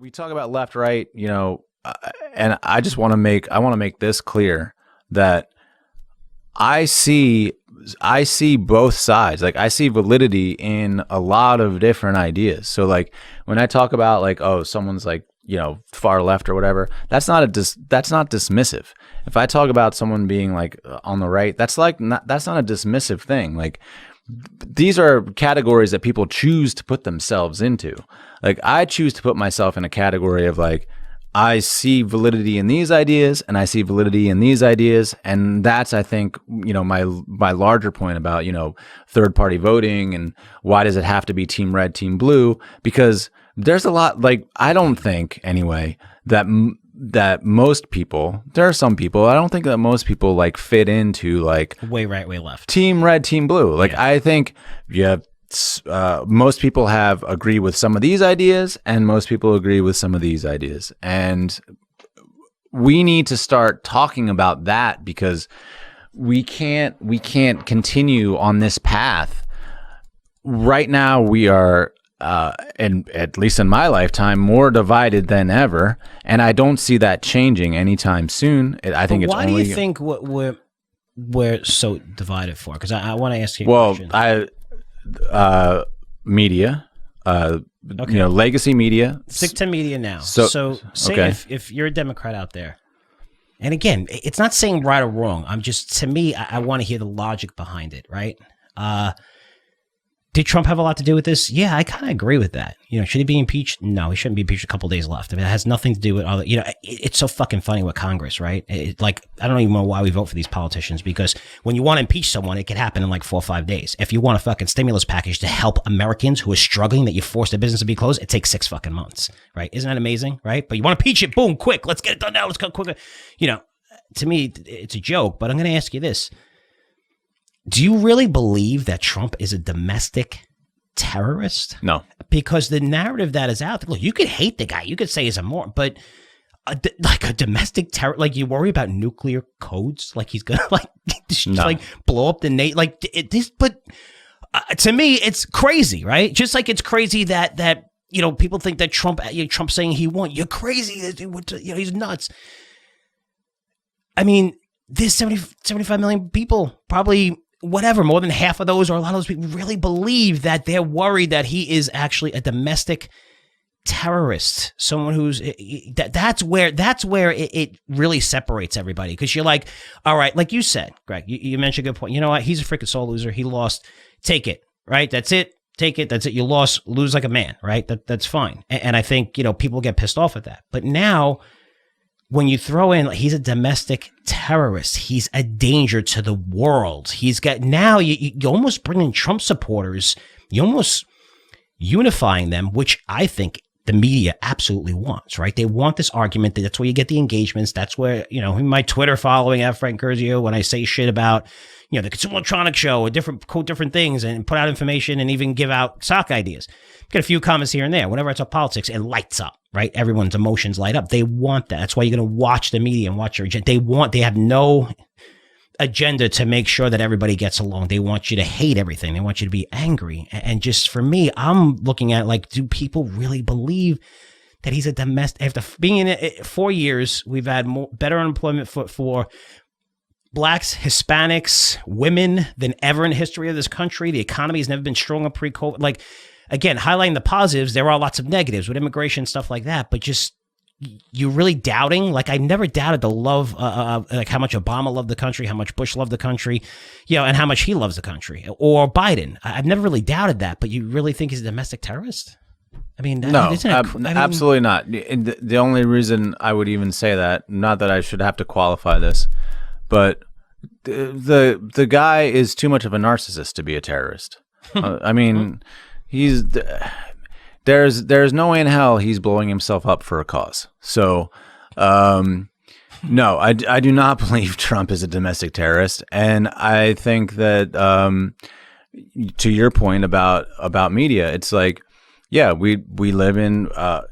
we talk about left, right, and I want to make this clear that I see both sides. Like I see validity in a lot of different ideas. So like when I talk about like, oh, someone's like, far left or whatever, that's not dismissive. If I talk about someone being like on the right, that's not a dismissive thing. Like these are categories that people choose to put themselves into. Like I choose to put myself in a category of like, I see validity in these ideas and I see validity in these ideas. And that's, I think, my larger point about, third party voting and why does it have to be team red, team blue? Because there's a lot, like, I don't think anyway that most people, there are some people, I don't think that most people like fit into like way right, way left, team red, team blue. Like I think most people agree with some of these ideas and most people agree with some of these ideas. And we need to start talking about that because we can't continue on this path. Right now we are, and at least in my lifetime, more divided than ever. And I don't see that changing anytime soon. I think it's only... Why do you think we're so divided for? Because I want to ask you a question. Media, legacy media. Stick to media now. So say if you're a Democrat out there, and again, it's not saying right or wrong. To me, I want to hear the logic behind it, right? Did Trump have a lot to do with this? Yeah, I kind of agree with that. Should he be impeached? No, he shouldn't be impeached. A couple days left. I mean, it has nothing to do with other. It's so fucking funny with Congress, right? Like, I don't even know why we vote for these politicians because when you want to impeach someone, it could happen in like 4 or 5 days. If you want a fucking stimulus package to help Americans who are struggling, that you force their business to be closed, it takes 6 fucking months, right? Isn't that amazing, right? But you want to impeach it, boom, quick, let's get it done now. Let's go quicker. To me, it's a joke. But I'm going to ask you this: do you really believe that Trump is a domestic terrorist? No. Because the narrative that is out there, look, you could hate the guy, you could say he's a moron, but like a domestic terror, like you worry about nuclear codes, like he's gonna like blow up the nation, like this. But to me, it's crazy, right? Just like it's crazy that people think that Trump saying he won, you're crazy, he's nuts. I mean, there's 75 million people, probably whatever, more than half of those or a lot of those people really believe that they're worried that he is actually a domestic terrorist, someone who's that's where it really separates everybody. Because you're like, all right, like you said, Greg, you mentioned a good point. You know what? He's a freaking sore loser. He lost. Take it, right? That's it. Take it. That's it. You lost. Lose like a man, right? That's fine. And I think people get pissed off at that. But now, when you throw in, he's a domestic terrorist, he's a danger to the world. He's got, now you almost bring in Trump supporters, you almost unifying them, which I think the media absolutely wants, right? They want this argument. That's where you get the engagements. That's where, my Twitter following at Frank Curzio, when I say shit about, the Consumer Electronics Show or quote different things and put out information and even give out stock ideas. Get a few comments here and there. Whenever I talk politics, it lights up, right? Everyone's emotions light up. They want that. That's why you're going to watch the media and watch your agenda. They have no agenda to make sure that everybody gets along. They want you to hate everything. They want you to be angry. And just for me, I'm looking at like, do people really believe that he's a domestic? After being in it 4 years, we've had better unemployment for Blacks, Hispanics, women than ever in the history of this country. The economy has never been stronger pre-COVID. Like, again, highlighting the positives, there are lots of negatives with immigration, stuff like that. But just, you're really doubting? Like, I never doubted the love, like how much Obama loved the country, how much Bush loved the country, and how much he loves the country. Or Biden. I've never really doubted that. But you really think he's a domestic terrorist? I mean, no, absolutely not. The only reason I would even say that, not that I should have to qualify this, but the guy is too much of a narcissist to be a terrorist. I mean, there's no way in hell he's blowing himself up for a cause. So, no, I do not believe Trump is a domestic terrorist, and I think that to your point about media, it's like, yeah, we live in a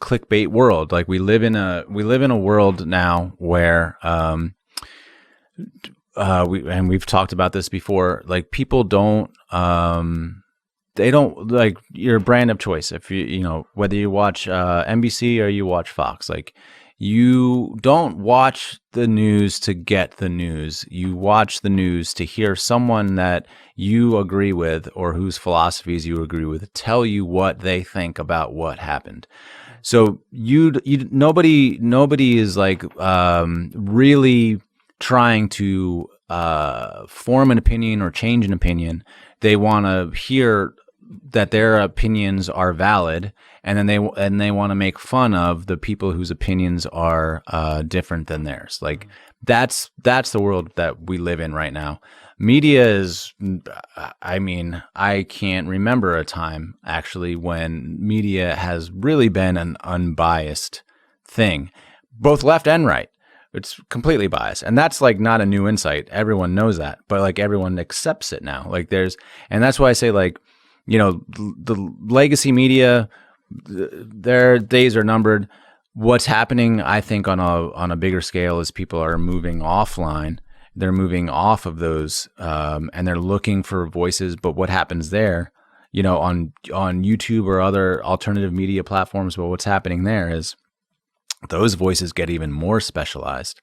clickbait world. Like we live in a world now where we've talked about this before. Like people don't they don't like your brand of choice. If you know, whether you watch NBC or you watch Fox, like you don't watch the news to get the news. You watch the news to hear someone that you agree with or whose philosophies you agree with tell you what they think about what happened. So nobody is like really trying to form an opinion or change an opinion. They want to hear that their opinions are valid, and then they want to make fun of the people whose opinions are different than theirs. Like that's the world that we live in right now. Media is, I mean, I can't remember a time actually when media has really been an unbiased thing, both left and right. It's completely biased. And that's like not a new insight. Everyone knows that, but like everyone accepts it now. Like and that's why I say like, you know, the legacy media, their days are numbered. What's happening, I think, on a bigger scale is people are moving offline. They're moving off of those, and they're looking for voices. But what happens there, you know, on YouTube or other alternative media platforms, well, what's happening there is those voices get even more specialized.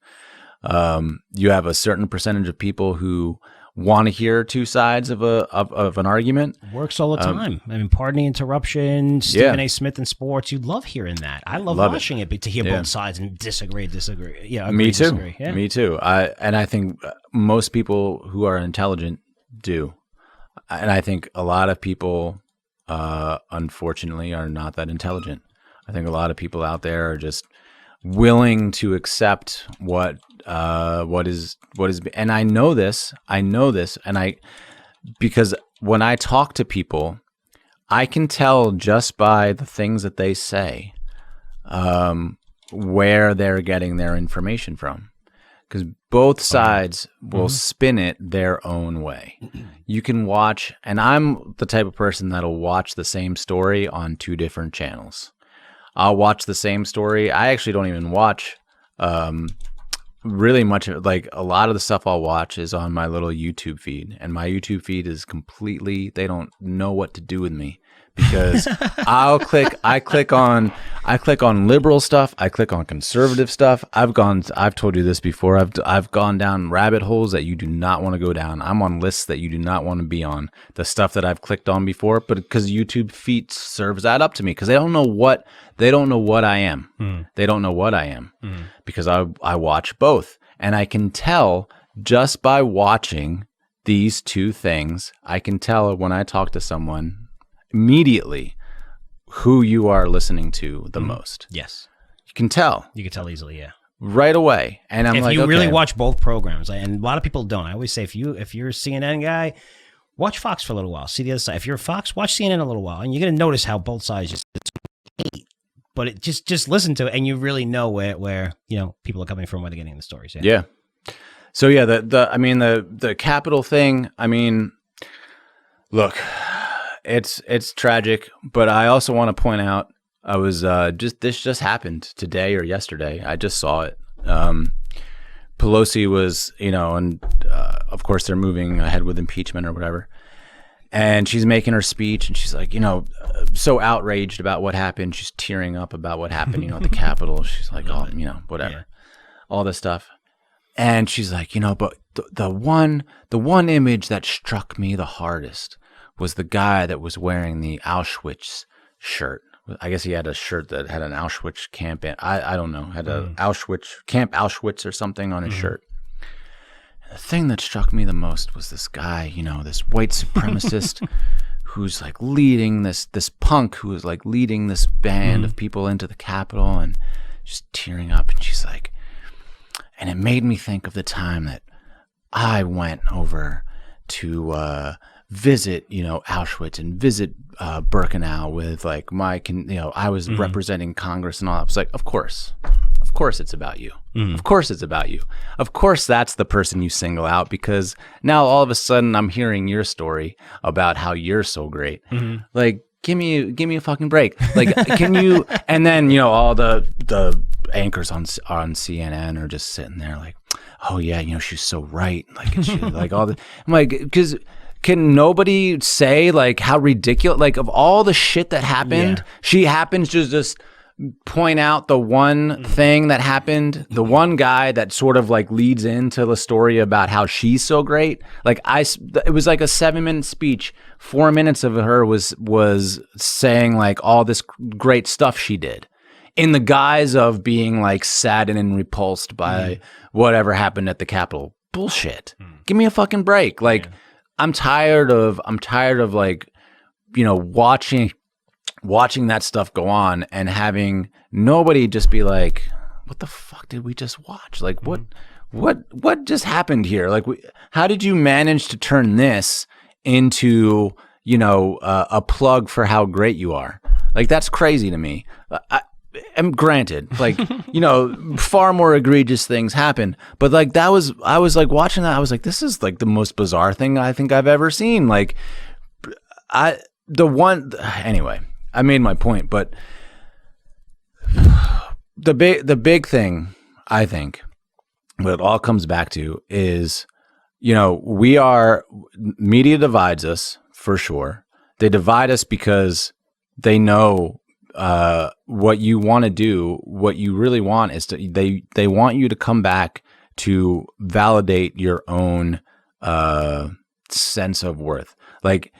You have a certain percentage of people who want to hear two sides of an argument. Works all the time. I mean, pardon the interruption. Stephen A. Smith in sports. You love hearing that. I love watching it to hear both sides and disagree. Yeah, agree, me too. Disagree. Yeah. Me too. I think most people who are intelligent do, and I think a lot of people, unfortunately, are not that intelligent. I think a lot of people out there are just willing to accept what is, and I know this, and because when I talk to people, I can tell just by the things that they say, where they're getting their information from, because both sides will spin it their own way. You can watch, and I'm the type of person that'll watch the same story on two different channels. I'll watch the same story. I actually don't even watch really much. Like a lot of the stuff I'll watch is on my little YouTube feed, and my YouTube feed is completely, they don't know what to do with me, because I click on liberal stuff. I click on conservative stuff. I've told you this before. I've gone down rabbit holes that you do not want to go down. I'm on lists that you do not want to be on. The stuff that I've clicked on before, but because YouTube feed serves that up to me, because they don't know what I am. They don't know what I am, because I watch both, and I can tell just by watching these two things. I can tell when I talk to someone immediately who you are listening to the most. Yes. You can tell. You can tell easily, yeah. Right away. And I'm if like, you okay. really watch both programs, and a lot of people don't. I always say if you're a CNN guy, watch Fox for a little while. See the other side. If you're a Fox, watch CNN a little while, and you're going to notice how both sides just hate. But it just listen to it, and you really know where you know people are coming from, where they're getting the stories. Yeah. So yeah, the Capitol thing. I mean, look, it's tragic, but I also want to point out, I was this just happened today or yesterday. I just saw it. Pelosi was, you know, and of course they're moving ahead with impeachment or whatever. And she's making her speech, and she's like, you know, so outraged about what happened. She's tearing up about what happened, you know, at the Capitol. She's like, oh, you know, whatever, all this stuff. And she's like, you know, but the one image that struck me the hardest was the guy that was wearing the Auschwitz shirt. I guess he had a shirt that had an Auschwitz camp in. I don't know, had a Camp Auschwitz or something on his shirt. The thing that struck me the most was this guy, you know, this white supremacist who's like leading this punk who is like leading this band of people into the Capitol, and just tearing up. And she's like, and it made me think of the time that I went over to visit, you know, Auschwitz and visit Birkenau with like I was representing Congress and all that. I was like, of course it's about you. Of course it's about you. Of course that's the person you single out, because now all of a sudden I'm hearing your story about how you're so great. Like, give me a fucking break. Like, can you? And then, you know, all the anchors on CNN are just sitting there like, oh yeah, you know, she's so right. Like, and she, like all the, I'm like, because can nobody say like how ridiculous, like of all the shit that happened, she happens to just point out the one thing that happened, the one guy that sort of like leads into the story about how she's so great. Like it was like a 7-minute speech. 4 minutes of her was saying like all this great stuff she did in the guise of being like saddened and repulsed by whatever happened at the Capitol. Bullshit. Give me a fucking break. Like I'm tired of like, you know, watching that stuff go on and having nobody just be like, what the fuck did we just watch? Like what just happened here? Like how did you manage to turn this into, you know, a plug for how great you are? Like that's crazy to me. And granted, like, you know, far more egregious things happen, but like I was like watching that, I was like, this is like the most bizarre thing I think I've ever seen. Like anyway, I made my point, but the big thing, I think, what it all comes back to is, you know, media divides us for sure. They divide us because they know what you want to do. What you really want is they want you to come back to validate your own sense of worth. Like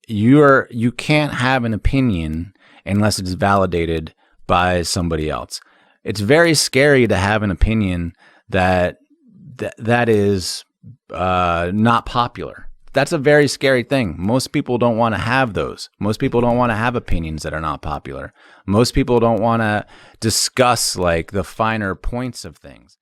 you can't have an opinion unless it's validated by somebody else. It's very scary to have an opinion that is not popular. That's a very scary thing. Most people don't want to have those. Most people don't want to have opinions that are not popular. Most people don't want to discuss like the finer points of things.